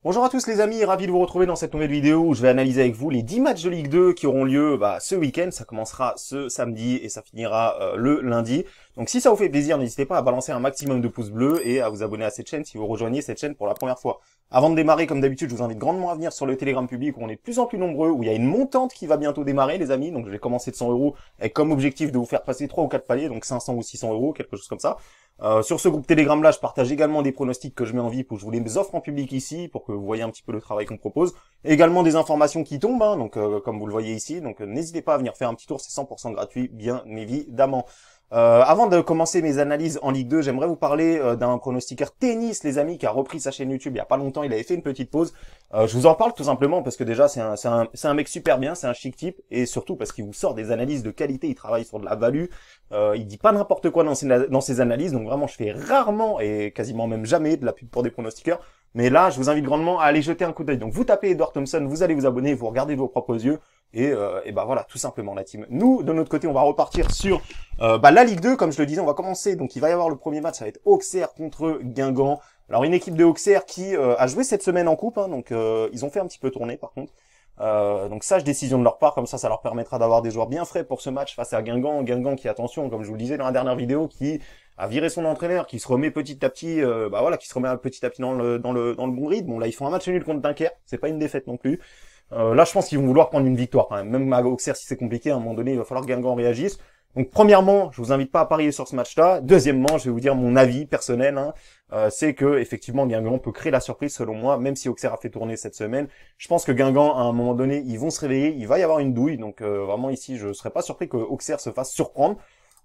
Bonjour à tous les amis, ravi de vous retrouver dans cette nouvelle vidéo où je vais analyser avec vous les 10 matchs de Ligue 2 qui auront lieu ce week-end. Ça commencera ce samedi et ça finira le lundi. Donc si ça vous fait plaisir, n'hésitez pas à balancer un maximum de pouces bleus et à vous abonner à cette chaîne si vous rejoignez cette chaîne pour la première fois. Avant de démarrer, comme d'habitude, je vous invite grandement à venir sur le Telegram public où on est de plus en plus nombreux, où il y a une montante qui va bientôt démarrer les amis. Donc je vais commencer de 100 € avec comme objectif de vous faire passer 3 ou 4 paliers, donc 500 ou 600 €, quelque chose comme ça. Sur ce groupe Telegram là, je partage également des pronostics que je mets en VIP où je vous les offre en public ici pour que vous voyez un petit peu le travail qu'on propose. Également des informations qui tombent, donc comme vous le voyez ici. Donc n'hésitez pas à venir faire un petit tour, c'est 100% gratuit, bien évidemment. Avant de commencer mes analyses en Ligue 2, j'aimerais vous parler d'un pronostiqueur tennis, les amis, qui a repris sa chaîne YouTube il y a pas longtemps. Il avait fait une petite pause. Je vous en parle tout simplement parce que déjà c'est un mec super bien, c'est un chic type et surtout parce qu'il vous sort des analyses de qualité. Il travaille sur de la value. Il dit pas n'importe quoi dans ses analyses. Donc vraiment, je fais rarement et quasiment même jamais de la pub pour des pronostiqueurs. Mais là, je vous invite grandement à aller jeter un coup d'œil. Donc vous tapez Edward Thompson, vous allez vous abonner, vous regardez de vos propres yeux. Et bah voilà, tout simplement la team. Nous, de notre côté, on va repartir sur la Ligue 2, comme je le disais, on va commencer. Donc il va y avoir le premier match, ça va être Auxerre contre Guingamp. Alors une équipe de Auxerre qui a joué cette semaine en coupe, donc ils ont fait un petit peu tourner par contre. Donc sage décision de leur part, comme ça leur permettra d'avoir des joueurs bien frais pour ce match face à Guingamp. Guingamp qui, attention, comme je vous le disais dans la dernière vidéo, qui a viré son entraîneur, qui se remet petit à petit, qui se remet petit à petit dans le bon rythme. Bon là, ils font un match nul contre Dunkerque, c'est pas une défaite non plus. Là, je pense qu'ils vont vouloir prendre une victoire quand même. Même à Auxerre, si c'est compliqué, à un moment donné, il va falloir que Guingamp réagisse. Donc, premièrement, je vous invite pas à parier sur ce match-là. Deuxièmement, je vais vous dire mon avis personnel. C'est que effectivement, Guingamp peut créer la surprise selon moi, même si Auxerre a fait tourner cette semaine. Je pense que Guingamp, à un moment donné, ils vont se réveiller. Il va y avoir une douille. Donc, vraiment ici, je serais pas surpris que Auxerre se fasse surprendre.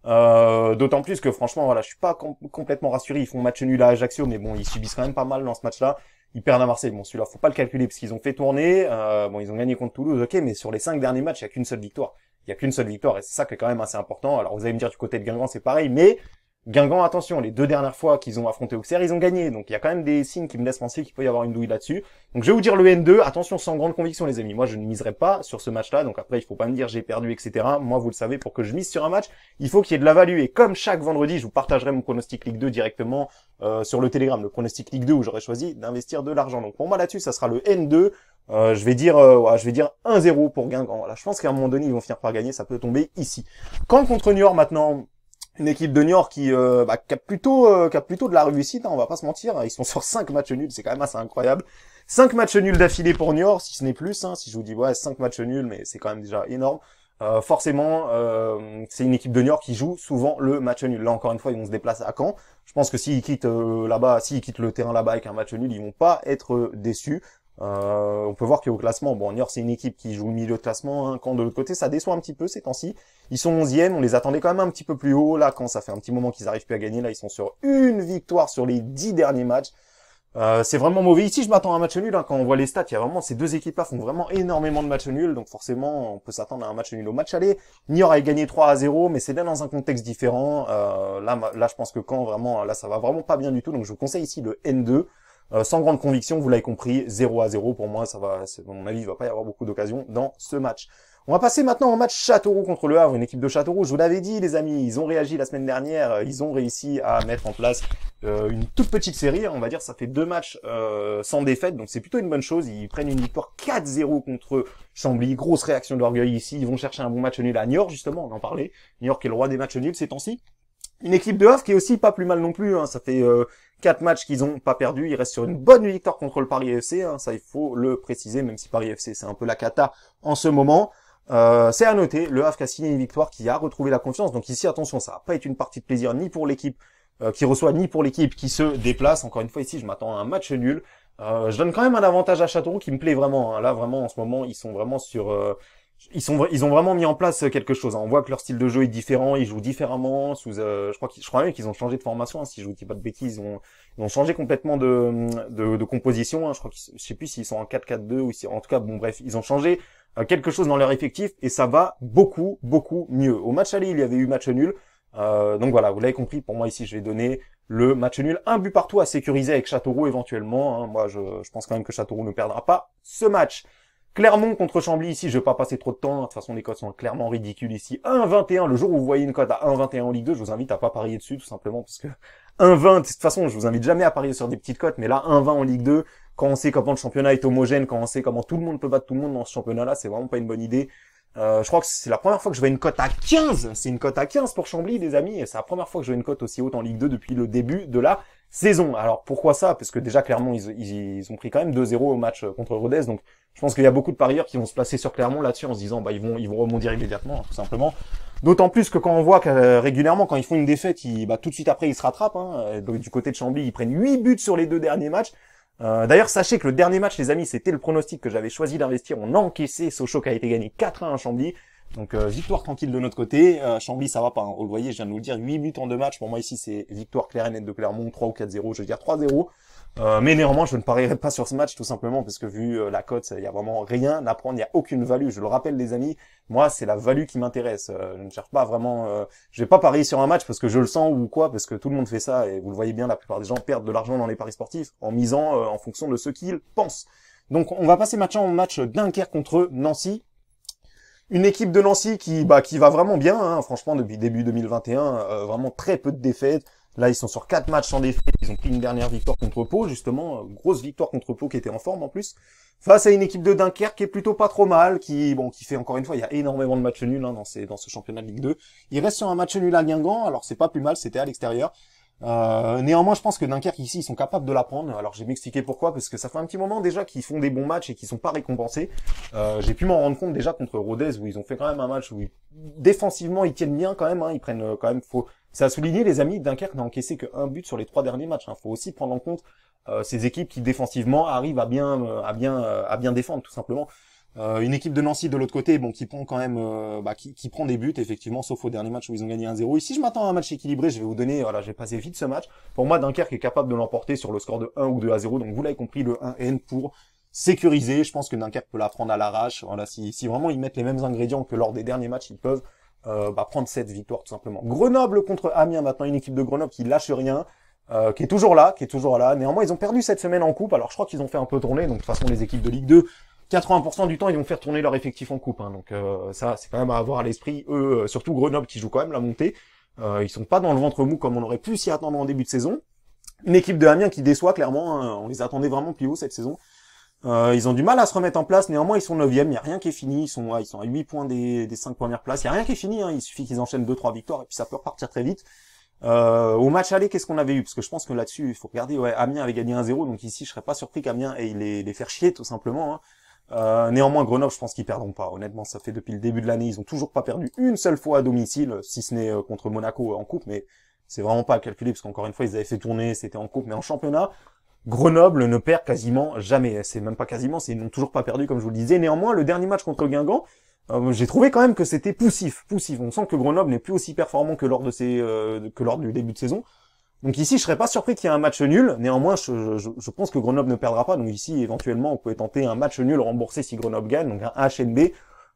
D'autant plus que franchement, voilà, je suis pas complètement rassuré. Ils font match nul à Ajaccio, mais bon, ils subissent quand même pas mal dans ce match-là. Ils perdent à Marseille. Bon, celui-là, faut pas le calculer parce qu'ils ont fait tourner. Ils ont gagné contre Toulouse, ok, mais sur les 5 derniers matchs, il y a qu'une seule victoire. Il y a qu'une seule victoire et c'est ça qui est quand même assez important. Alors vous allez me dire du côté de Guingamp, c'est pareil, mais Guingamp, attention, les 2 dernières fois qu'ils ont affronté Auxerre, ils ont gagné. Donc il y a quand même des signes qui me laissent penser qu'il peut y avoir une douille là-dessus. Donc je vais vous dire le N2. Attention, sans grande conviction, les amis. Moi, je ne miserai pas sur ce match-là. Donc après, il faut pas me dire j'ai perdu, etc. Moi, vous le savez, pour que je mise sur un match, il faut qu'il y ait de la value. Et comme chaque vendredi, je vous partagerai mon pronostic Ligue 2 directement sur le Telegram, le pronostic Ligue 2 où j'aurais choisi d'investir de l'argent. Donc pour moi là-dessus, ça sera le N2. Je vais dire 1-0 pour Guingamp. Voilà, je pense qu'à un moment donné, ils vont finir par gagner. Ça peut tomber ici. Quand contre Niort maintenant. Une équipe de Niort qui a plutôt de la réussite, on va pas se mentir. Ils sont sur 5 matchs nuls, c'est quand même assez incroyable. 5 matchs nuls d'affilée pour Niort, si ce n'est plus. Si je vous dis 5 matchs nuls, mais c'est quand même déjà énorme. Forcément, c'est une équipe de Niort qui joue souvent le match nul. Là encore une fois, ils vont se déplacer à Caen. Je pense que s'ils quittent s'ils quittent le terrain là-bas avec un match nul, ils vont pas être déçus. On peut voir qu'au classement, Niort c'est une équipe qui joue le milieu de classement, quand de l'autre côté ça déçoit un petit peu ces temps-ci. Ils sont 11e, on les attendait quand même un petit peu plus haut, là quand ça fait un petit moment qu'ils arrivent plus à gagner, là ils sont sur une victoire sur les 10 derniers matchs. C'est vraiment mauvais. Ici je m'attends à un match nul, quand on voit les stats, il y a vraiment ces deux équipes là font vraiment énormément de matchs nuls, donc forcément on peut s'attendre à un match nul. Au match aller, Niort a gagné 3-0, mais c'est bien dans un contexte différent. Là je pense que quand vraiment, là ça va vraiment pas bien du tout, donc je vous conseille ici le N2. Sans grande conviction, vous l'avez compris, 0-0 pour moi, ça va, à mon avis, il va pas y avoir beaucoup d'occasions dans ce match. On va passer maintenant au match Châteauroux contre Le Havre, une équipe de Châteauroux. Je vous l'avais dit, les amis, ils ont réagi la semaine dernière, ils ont réussi à mettre en place une toute petite série, on va dire, ça fait 2 matchs sans défaite, donc c'est plutôt une bonne chose. Ils prennent une victoire 4-0 contre Chambly, grosse réaction d'orgueil ici. Ils vont chercher un bon match nul à Niort, justement, on en parlait. Niort qui est le roi des matchs nuls ces temps-ci. Une équipe de Havre qui est aussi pas plus mal non plus, ça fait 4 matchs qu'ils ont pas perdu, ils restent sur une bonne victoire contre le Paris FC, ça il faut le préciser, même si Paris FC c'est un peu la cata en ce moment. C'est à noter, le Havre qui a signé une victoire, qui a retrouvé la confiance, donc ici attention, ça va pas être une partie de plaisir ni pour l'équipe qui reçoit, ni pour l'équipe qui se déplace. Encore une fois ici, je m'attends à un match nul. Je donne quand même un avantage à Châteauroux qui me plaît vraiment, Là vraiment en ce moment, ils sont vraiment sur... Ils ont vraiment mis en place quelque chose. On voit que leur style de jeu est différent, ils jouent différemment. Je crois même qu'ils ont changé de formation. Si je vous dis pas de bêtises, ils ont changé complètement de composition. Je sais plus s'ils sont en 4-4-2 ou si, en tout cas, bref, ils ont changé quelque chose dans leur effectif et ça va beaucoup mieux. Au match aller, il y avait eu match nul. Donc voilà, vous l'avez compris. Pour moi ici, je vais donner le match nul, un but partout à sécuriser avec Châteauroux éventuellement. Moi, je pense quand même que Châteauroux ne perdra pas ce match. Clermont contre Chambly, ici, je vais pas passer trop de temps. De toute façon, les cotes sont clairement ridicules ici. 1,21, le jour où vous voyez une cote à 1,21 en Ligue 2, je vous invite à pas parier dessus, tout simplement, parce que 1,20, de toute façon, je vous invite jamais à parier sur des petites cotes, mais là, 1,20 en Ligue 2, quand on sait comment le championnat est homogène, quand on sait comment tout le monde peut battre tout le monde dans ce championnat-là, c'est vraiment pas une bonne idée. Je crois que c'est la première fois que je vois une cote à 15. C'est une cote à 15 pour Chambly, les amis, et c'est la première fois que je vois une cote aussi haute en Ligue 2 depuis le début de la saison. Alors pourquoi ça? Parce que déjà Clermont, ils ont pris quand même 2-0 au match contre Rodez, donc je pense qu'il y a beaucoup de parieurs qui vont se placer sur Clermont là-dessus en se disant bah ils vont rebondir immédiatement, tout simplement. D'autant plus que quand on voit que régulièrement quand ils font une défaite, tout de suite après ils se rattrapent. Donc du côté de Chambly, ils prennent 8 buts sur les 2 derniers matchs. D'ailleurs, sachez que le dernier match, les amis, c'était le pronostic que j'avais choisi d'investir. On a encaissé. Sochaux qui a été gagné 4-1 à Chambly. Donc victoire tranquille de notre côté. Chambly, ça va pas. Vous le voyez, je viens de vous le dire, 8 buts en 2 matchs. Pour moi ici, c'est victoire claire et nette de Clermont, 3 ou 4-0. Je veux dire 3-0. Mais néanmoins, je ne parierai pas sur ce match tout simplement parce que vu la cote, il y a vraiment rien à prendre, il y a aucune value. Je le rappelle les amis, moi c'est la value qui m'intéresse. Je ne cherche pas vraiment, je vais pas parier sur un match parce que je le sens ou quoi, parce que tout le monde fait ça et vous le voyez bien, la plupart des gens perdent de l'argent dans les paris sportifs en misant en fonction de ce qu'ils pensent. Donc on va passer maintenant au match Dunkerque contre Nancy. Une équipe de Nancy qui va vraiment bien, franchement depuis début 2021, vraiment très peu de défaites. Là, ils sont sur 4 matchs sans défaite. Ils ont pris une dernière victoire contre Pau, justement. Grosse victoire contre Pau qui était en forme, en plus. Face à une équipe de Dunkerque qui est plutôt pas trop mal, qui fait encore une fois, il y a énormément de matchs nuls, dans ce championnat de Ligue 2. Il reste sur un match nul à Guingamp. Alors, c'est pas plus mal, c'était à l'extérieur. Néanmoins, je pense que Dunkerque, ici, ils sont capables de la prendre. Alors, je vais m'expliquer pourquoi, parce que ça fait un petit moment déjà qu'ils font des bons matchs et qu'ils sont pas récompensés. J'ai pu m'en rendre compte déjà contre Rodez, où ils ont fait quand même un match où défensivement, ils tiennent bien quand même, ils prennent quand même, c'est à souligner, les amis, Dunkerque n'a encaissé que 1 but sur les 3 derniers matchs. Faut aussi prendre en compte ces équipes qui défensivement arrivent à bien défendre, tout simplement. Une équipe de Nancy de l'autre côté, qui prend quand même, qui prend des buts effectivement, sauf au dernier match où ils ont gagné 1-0. Ici, je m'attends à un match équilibré. Je vais vous donner, je vais passer vite ce match. Pour moi, Dunkerque est capable de l'emporter sur le score de 1 ou 2-0. Donc vous l'avez compris, le 1N pour sécuriser. Je pense que Dunkerque peut la prendre à l'arrache. Voilà, si vraiment ils mettent les mêmes ingrédients que lors des derniers matchs, ils peuvent prendre cette victoire tout simplement. Grenoble contre Amiens maintenant, une équipe de Grenoble qui lâche rien, qui est toujours là. Néanmoins, ils ont perdu cette semaine en coupe. Alors je crois qu'ils ont fait un peu tourner. Donc de toute façon, les équipes de Ligue 2, 80% du temps, ils vont faire tourner leur effectif en coupe. Donc ça, c'est quand même à avoir à l'esprit. Eux, surtout Grenoble qui joue quand même la montée. Ils sont pas dans le ventre mou comme on aurait pu s'y attendre en début de saison. Une équipe de Amiens qui déçoit clairement. On les attendait vraiment plus haut cette saison. Ils ont du mal à se remettre en place, néanmoins ils sont 9e, il n'y a rien qui est fini, ils sont à 8 points des 5 premières places, il n'y a rien qui est fini, il suffit qu'ils enchaînent 2-3 victoires et puis ça peut repartir très vite. Au match aller, qu'est-ce qu'on avait eu? Parce que je pense que là-dessus, il faut regarder, Amiens avait gagné 1-0, donc ici je serais pas surpris qu'Amiens ait les faire chier tout simplement. Néanmoins Grenoble, je pense qu'ils perdront pas, honnêtement ça fait depuis le début de l'année, ils ont toujours pas perdu une seule fois à domicile, si ce n'est contre Monaco en coupe, mais c'est vraiment pas à calculer, parce qu'encore une fois ils avaient fait tourner, c'était en coupe, mais en championnat, Grenoble ne perd quasiment jamais. C'est même pas quasiment, ils n'ont toujours pas perdu comme je vous le disais. Néanmoins, le dernier match contre Guingamp, j'ai trouvé quand même que c'était poussif. On sent que Grenoble n'est plus aussi performant que lors du début de saison. Donc ici, je serais pas surpris qu'il y ait un match nul. Néanmoins, je pense que Grenoble ne perdra pas. Donc ici, éventuellement, vous pouvez tenter un match nul remboursé si Grenoble gagne, donc un HNB.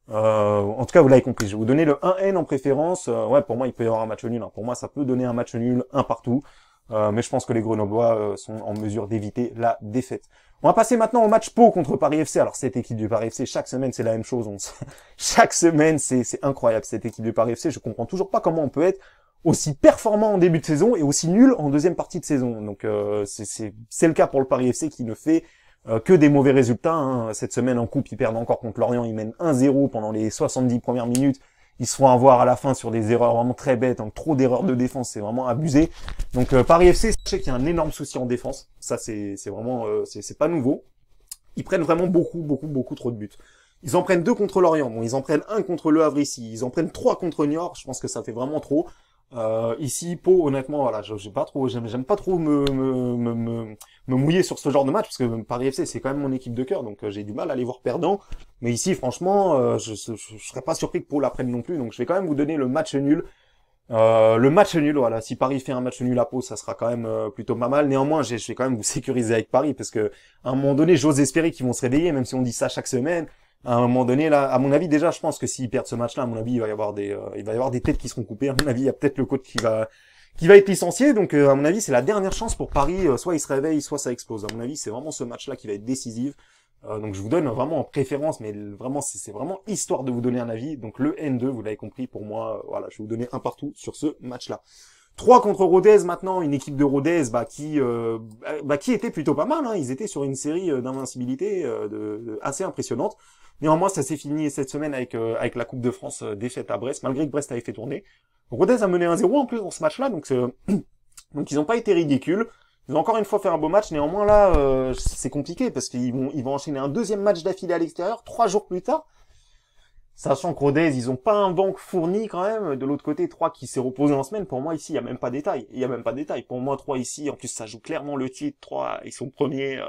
En tout cas, vous l'avez compris. Je vais vous donner le 1N en préférence. Pour moi, il peut y avoir un match nul. Pour moi, ça peut donner un match nul, un partout. Mais je pense que les Grenoblois sont en mesure d'éviter la défaite. On va passer maintenant au match Pau contre Paris FC. Alors cette équipe du Paris FC, chaque semaine c'est la même chose. Chaque semaine c'est incroyable cette équipe du Paris FC. Je comprends toujours pas comment on peut être aussi performant en début de saison et aussi nul en deuxième partie de saison. Donc c'est le cas pour le Paris FC qui ne fait que des mauvais résultats. Cette semaine en coupe, ils perdent encore contre Lorient. Ils mènent 1-0 pendant les 70 premières minutes. Ils se font avoir à la fin sur des erreurs vraiment très bêtes, trop d'erreurs de défense, c'est vraiment abusé. Donc Paris FC, sachez qu'il y a un énorme souci en défense. Ça c'est vraiment c'est pas nouveau. Ils prennent vraiment beaucoup trop de buts. Ils en prennent 2 contre Lorient, ils en prennent 1 contre Le Havre ici, ils en prennent 3 contre Niort. Je pense que ça fait vraiment trop. Ici, Pau, honnêtement, voilà, j'aime pas trop me mouiller sur ce genre de match parce que Paris FC c'est quand même mon équipe de cœur, donc j'ai du mal à les voir perdants. Mais ici, franchement, je serais pas surpris que Pau la prenne non plus, donc je vais quand même vous donner le match nul. Le match nul, voilà, si Paris fait un match nul à Pau, ça sera quand même plutôt pas mal. Néanmoins, je vais quand même vous sécuriser avec Paris parce que à un moment donné, j'ose espérer qu'ils vont se réveiller, même si on dit ça chaque semaine. À un moment donné, là, à mon avis, déjà, je pense que s'ils perdent ce match-là, à mon avis, il va y avoir des têtes qui seront coupées. À mon avis, il y a peut-être le coach qui va être licencié. Donc, à mon avis, c'est la dernière chance pour Paris. Soit ils se réveillent, soit ça explose. À mon avis, c'est vraiment ce match-là qui va être décisif. Donc, je vous donne vraiment en préférence, mais vraiment, c'est vraiment histoire de vous donner un avis. Donc, le N2, vous l'avez compris, pour moi, voilà, je vais vous donner un partout sur ce match-là. 3 contre Rodez maintenant, une équipe de Rodez qui était plutôt pas mal. Hein. Ils étaient sur une série d'invincibilité assez impressionnante. Néanmoins, ça s'est fini cette semaine avec la Coupe de France défaite à Brest, malgré que Brest avait fait tourner. Rodez a mené 1-0 en plus dans ce match-là, donc ils n'ont pas été ridicules. Ils ont encore une fois fait un beau match. Néanmoins là, c'est compliqué parce qu'ils vont enchaîner un deuxième match d'affilée à l'extérieur 3 jours plus tard. Sachant que Rodez, ils ont pas un banc fourni quand même. De l'autre côté, 3 qui s'est reposé en semaine. Pour moi, ici, il y a même pas de détail. Il y a même pas de détail. Pour moi, 3 ici, en plus, ça joue clairement le titre. 3, ils sont premiers.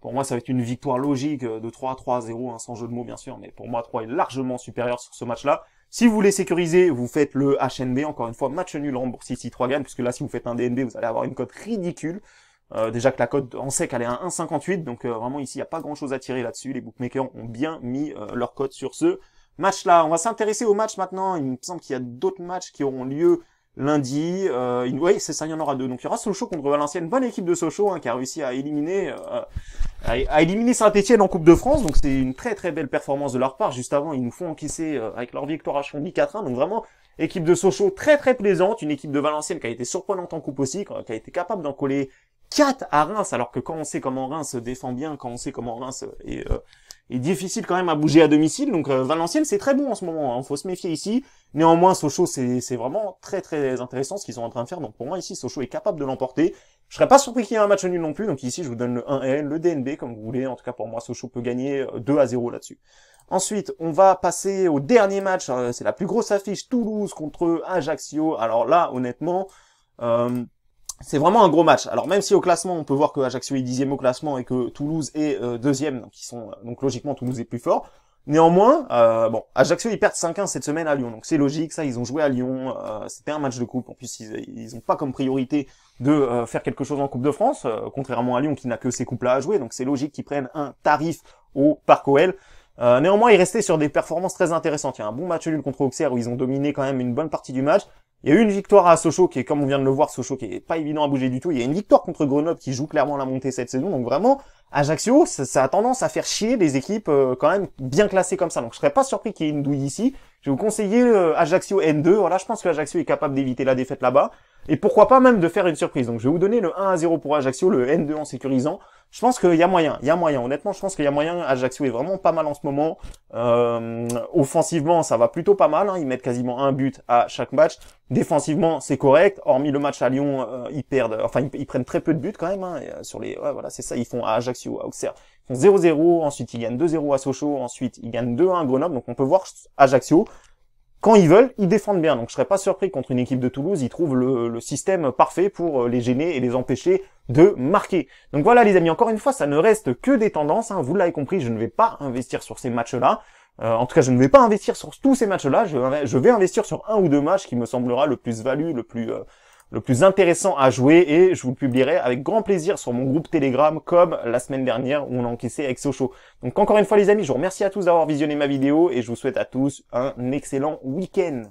Pour moi, ça va être une victoire logique de 3-0, hein, sans jeu de mots, bien sûr. Mais pour moi, 3 est largement supérieur sur ce match-là. Si vous voulez sécuriser, vous faites le HNB. Encore une fois, match nul remboursé si 3 gagne. Puisque là, si vous faites un DNB, vous allez avoir une cote ridicule. Déjà que la cote en sec, elle est à 1,58. Donc vraiment, ici, il n'y a pas grand-chose à tirer là-dessus. Les bookmakers ont bien mis leur cote sur ce match-là. On va s'intéresser au match maintenant. Il me semble qu'il y a d'autres matchs qui auront lieu lundi. Oui, c'est ça, il y en aura 2. Donc il y aura Sochaux contre Valenciennes. Bonne équipe de Sochaux qui a réussi à éliminer Saint-Etienne en Coupe de France. Donc c'est une très très belle performance de leur part. Juste avant, ils nous font encaisser avec leur victoire à Chambly 4-1. Donc vraiment, équipe de Sochaux très très plaisante. Une équipe de Valenciennes qui a été surprenante en Coupe aussi, qui a été capable d'en coller 4 à Reims. Alors que quand on sait comment Reims se défend bien, quand on sait comment Reims est difficile quand même à bouger à domicile. Donc Valenciennes, c'est très bon en ce moment. Hein. Faut se méfier ici. Néanmoins, Sochaux, c'est vraiment très très intéressant ce qu'ils sont en train de faire. Donc pour moi ici, Sochaux est capable de l'emporter. Je serais pas surpris qu'il y ait un match nul non plus. Donc ici, je vous donne le 1L, le DNB comme vous voulez. En tout cas pour moi, Sochaux peut gagner 2-0 là-dessus. Ensuite, on va passer au dernier match. C'est la plus grosse affiche, Toulouse contre Ajaccio. Alors là, honnêtement, c'est vraiment un gros match. Alors même si au classement, on peut voir que Ajaccio est 10e au classement et que Toulouse est 2e, donc logiquement Toulouse est plus fort. Néanmoins, Ajaccio ils perdent 5-1 cette semaine à Lyon, donc c'est logique. Ça, ils ont joué à Lyon. C'était un match de coupe. En plus, ils ont pas comme priorité de faire quelque chose en Coupe de France, contrairement à Lyon qui n'a que ces coupes-là à jouer. Donc c'est logique qu'ils prennent un tarif au Parc OL. Néanmoins, ils restaient sur des performances très intéressantes. Il y a un bon match nul contre Auxerre où ils ont dominé quand même une bonne partie du match. Il y a eu une victoire à Sochaux qui est, comme on vient de le voir, Sochaux qui est pas évident à bouger du tout. Il y a une victoire contre Grenoble qui joue clairement la montée cette saison. Donc vraiment, Ajaccio, ça a tendance à faire chier des équipes quand même bien classées comme ça. Donc je serais pas surpris qu'il y ait une douille ici. Je vais vous conseiller Ajaccio N2. Voilà, je pense que Ajaccio est capable d'éviter la défaite là-bas. Et pourquoi pas même de faire une surprise. Donc je vais vous donner le 1-0 pour Ajaccio, le N2 en sécurisant. Je pense qu'il y a moyen, Honnêtement, je pense qu'il y a moyen. Ajaccio est vraiment pas mal en ce moment. Offensivement, ça va plutôt pas mal. Hein. Ils mettent quasiment un but à chaque match. Défensivement, c'est correct. Hormis le match à Lyon, ils prennent très peu de buts quand même. Hein. Et, voilà, c'est ça. Ils font à Ajaccio, à Auxerre, ils font 0-0. Ensuite, ils gagnent 2-0 à Sochaux. Ensuite, ils gagnent 2-1 à Grenoble. Donc, on peut voir Ajaccio. Quand ils veulent, ils défendent bien. Donc je serais pas surpris contre une équipe de Toulouse, ils trouvent le système parfait pour les gêner et les empêcher de marquer. Donc voilà les amis, encore une fois, ça ne reste que des tendances. Hein. Vous l'avez compris, je ne vais pas investir sur ces matchs-là. En tout cas, je ne vais pas investir sur tous ces matchs-là. Je vais investir sur un ou deux matchs qui me semblera le plus value, le plus intéressant à jouer, et je vous le publierai avec grand plaisir sur mon groupe Telegram comme la semaine dernière où on a encaissé avec Sochaux. Donc encore une fois les amis, je vous remercie à tous d'avoir visionné ma vidéo et je vous souhaite à tous un excellent week-end.